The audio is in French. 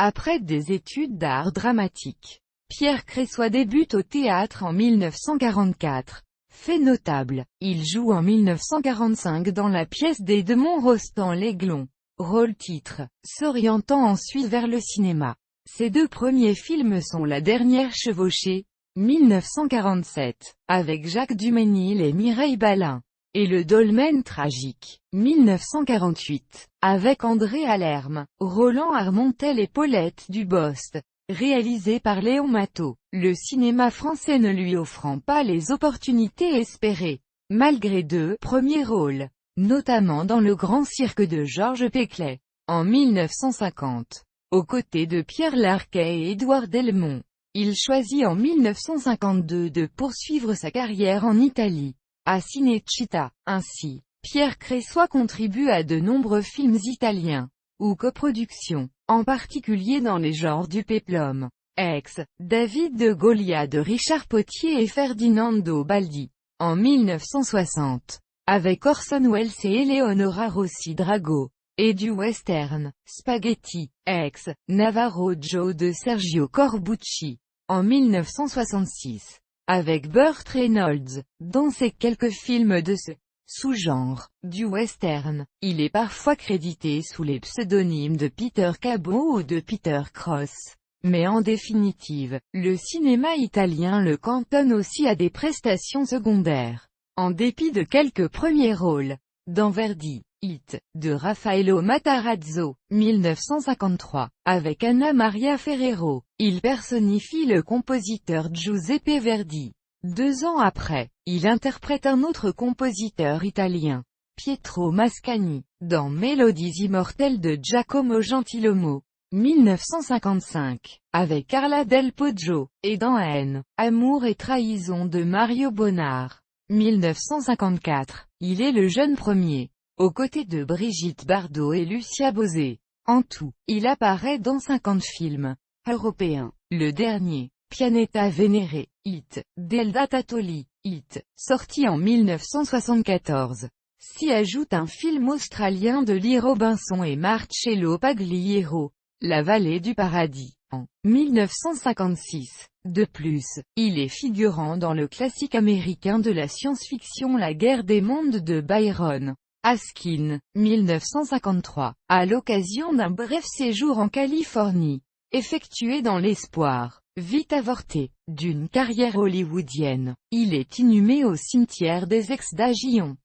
Après des études d'art dramatique, Pierre Cressois débute au théâtre en 1944. Fait notable, il joue en 1945 dans la pièce d'Edmond Rostand-L'Aiglon, rôle-titre, s'orientant ensuite vers le cinéma. Ses deux premiers films sont La dernière chevauchée, 1947, avec Jacques Dumesnil et Mireille Balin, et Le dolmen tragique, 1948, avec André Malherbe, Roland Armontel et Paulette Dubost, réalisé par Léon Matteau, le cinéma français ne lui offrant pas les opportunités espérées, malgré deux premiers rôles, notamment dans Le Grand Cirque de Georges Peclet, en 1950, aux côtés de Pierre Larquet et Édouard Delmont. Il choisit en 1952 de poursuivre sa carrière en Italie, à Cinecittà. Ainsi, Pierre Cressois contribue à de nombreux films italiens, ou coproductions, en particulier dans les genres du péplum, Ex, David de Goliat de Richard Potier et Ferdinando Baldi, en 1960, avec Orson Welles et Eleonora Rossi Drago, et du western, Spaghetti, Ex, Navarro Joe de Sergio Corbucci, en 1966, avec Burt Reynolds, dans ses quelques films de ce sous-genre, du western. Il est parfois crédité sous les pseudonymes de Peter Cabot ou de Peter Cross. Mais en définitive, le cinéma italien le cantonne aussi à des prestations secondaires. En dépit de quelques premiers rôles, dans Verdi, Hit, de Raffaello Matarazzo, 1953, avec Anna Maria Ferrero, il personnifie le compositeur Giuseppe Verdi. 2 ans après, il interprète un autre compositeur italien, Pietro Mascagni, dans Mélodies immortelles de Giacomo Gentilomo, 1955, avec Carla Del Poggio, et dans Haine, Amour et trahison de Mario Bonnard, 1954, il est le jeune premier, aux côtés de Brigitte Bardot et Lucia Bosé. En tout, il apparaît dans 50 films européens. Le dernier, Pianeta Venere, Hit, d'Elda Tatoli, Hit, sorti en 1974. S'y ajoute un film australien de Lee Robinson et Marcello Pagliaro, La vallée du paradis, en 1956. De plus, il est figurant dans le classique américain de la science-fiction La guerre des mondes de Byron Haskin, 1953, à l'occasion d'un bref séjour en Californie, effectué dans l'espoir, vite avorté, d'une carrière hollywoodienne. Il est inhumé au cimetière des Ex d'Agion.